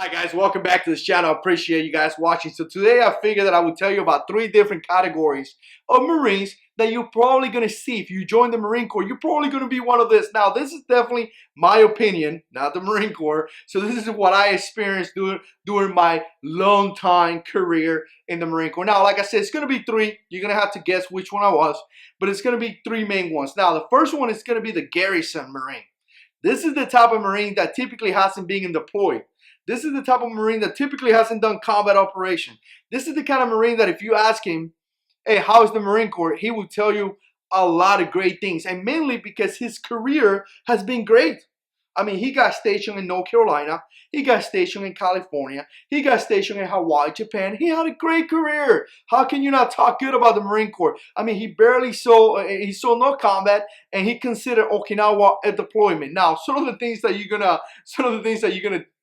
Hi guys, welcome back to this channel. I appreciate you guys watching. So today I figured that I would tell you about 3 different categories of Marines that you're probably going to see. If you join the Marine Corps, you're probably going to be one of this. Now this is definitely my opinion, not the Marine Corps. So this is what I experienced during my long time career in the Marine Corps. Now like I said, it's going to be 3. You're going to have to guess which one I was. But it's going to be 3 main ones. Now the first one is going to be the garrison Marine. This is the type of Marine that typically hasn't been deployed. This is the type of Marine that typically hasn't done combat operation. This is the kind of Marine that if you ask him, hey, how is the Marine Corps? He will tell you a lot of great things. And mainly because his career has been great. I mean, he got stationed in North Carolina. He got stationed in California. He got stationed in Hawaii, Japan. He had a great career. How can you not talk good about the Marine Corps? I mean, he saw no combat, and he considered Okinawa a deployment. Now, some of the things that you're gonna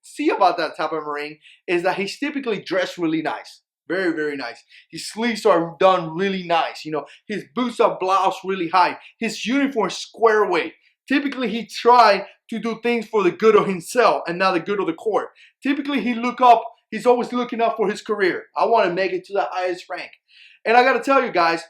see about that type of Marine is that he's typically dressed really nice. Very, very nice. His sleeves are done really nice. You know, his boots are bloused really high. His uniform is square away. Typically, he try to do things for the good of himself and not the good of the Corps. Typically, he's always looking up for his career. I want to make it to the highest rank. And I got to tell you guys,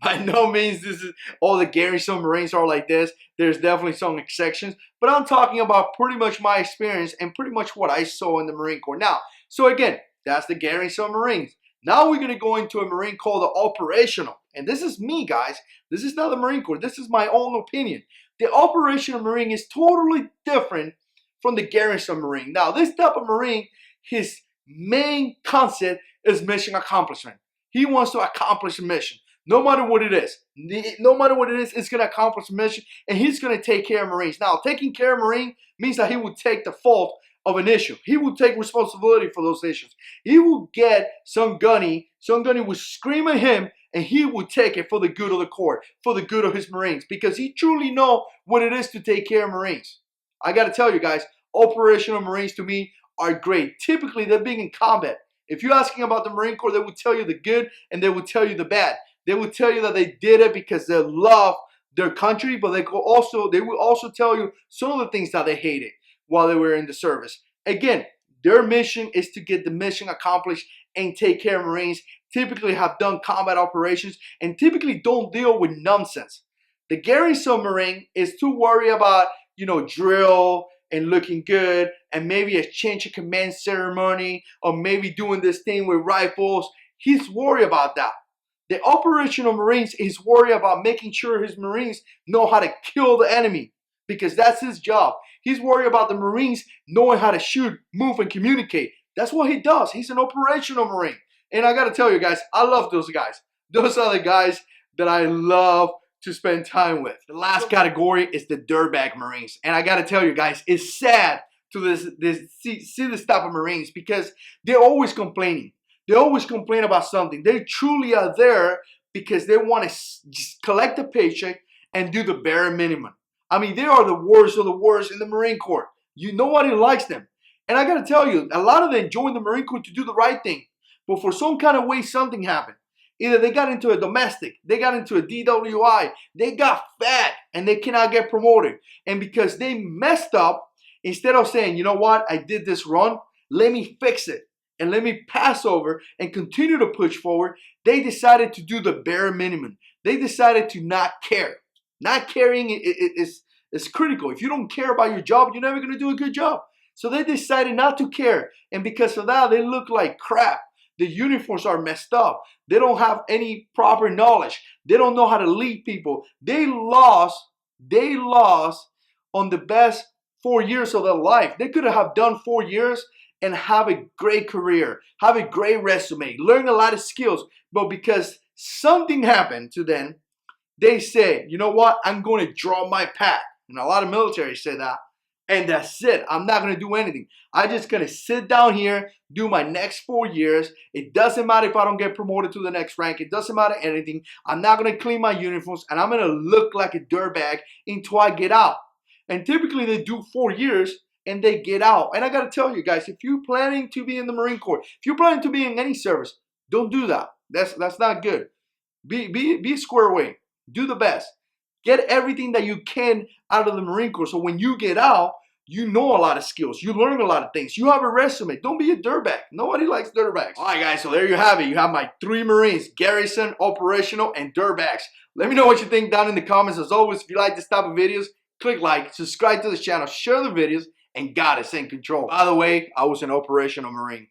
by no means this is all the garrison Marines are like this. There's definitely some exceptions. But I'm talking about pretty much my experience and pretty much what I saw in the Marine Corps. Now, so again, that's the garrison Marines. Now we're going to go into a Marine called the operational. And this is me, guys. This is not the Marine Corps. This is my own opinion. The operational Marine is totally different from the garrison Marine. Now, this type of Marine, his main concept is mission accomplishment. He wants to accomplish a mission. No matter what it is. No matter what it is, it's going to accomplish a mission, and he's going to take care of Marines. Now, taking care of Marine means that he will take the fault of an issue. He will take responsibility for those issues. He will get some gunny will scream at him, and he will take it for the good of the Corps, for the good of his Marines, because he truly knows what it is to take care of Marines. I got to tell you guys, operational Marines to me are great. Typically, they're being in combat. If you're asking about the Marine Corps, they will tell you the good and they will tell you the bad. They will tell you that they did it because they love their country, but they will also tell you some of the things that they hated while they were in the service. Again, their mission is to get the mission accomplished and take care of Marines, typically have done combat operations, and typically don't deal with nonsense. The garrison Marine is too worried about, drill and looking good, and maybe a change of command ceremony, or maybe doing this thing with rifles. He's worried about that. The operational Marines is worried about making sure his Marines know how to kill the enemy, because that's his job. He's worried about the Marines knowing how to shoot, move, and communicate. That's what he does. He's an operational Marine. And I got to tell you guys, I love those guys. Those are the guys that I love to spend time with. The last category is the Dirtbag Marines. And I got to tell you guys, it's sad to see this type of Marines, because they're always complaining. They always complain about something. They truly are there because they want to just collect a paycheck and do the bare minimum. I mean, they are the worst of the worst in the Marine Corps. Nobody likes them. And I got to tell you, a lot of them joined the Marine Corps to do the right thing. But for some kind of way, something happened. Either they got into a domestic, they got into a DWI, they got fat, and they cannot get promoted. And because they messed up, instead of saying, you know what, I did this wrong, let me fix it, and let me pass over and continue to push forward, they decided to do the bare minimum. They decided to not care. Not caring is critical. If you don't care about your job, you're never going to do a good job. So they decided not to care. And because of that, they look like crap. The uniforms are messed up. They don't have any proper knowledge. They don't know how to lead people. They lost on the best 4 years of their life. They could have done 4 years and have a great career, have a great resume, learn a lot of skills. But because something happened to them, they say, you know what, I'm going to draw my path. And a lot of military say that. And that's it. I'm not going to do anything. I'm just going to sit down here, do my next 4 years. It doesn't matter if I don't get promoted to the next rank. It doesn't matter anything. I'm not going to clean my uniforms, and I'm going to look like a dirtbag until I get out. And typically they do 4 years and they get out. And I got to tell you guys, if you're planning to be in the Marine Corps, if you're planning to be in any service, don't do that. That's not good. Be square away. Do the best. Get everything that you can out of the Marine Corps, so when you get out, You know a lot of skills. You learn a lot of things. You have a resume. Don't be a dirtbag. Nobody likes dirtbags. All right, guys, so there you have it. You have my 3 Marines: garrison, operational, and dirtbags. Let me know what you think down in the comments. As always, if you like this type of videos, click like, subscribe to the channel, share the videos, and God is in control. By the way, I was an operational Marine.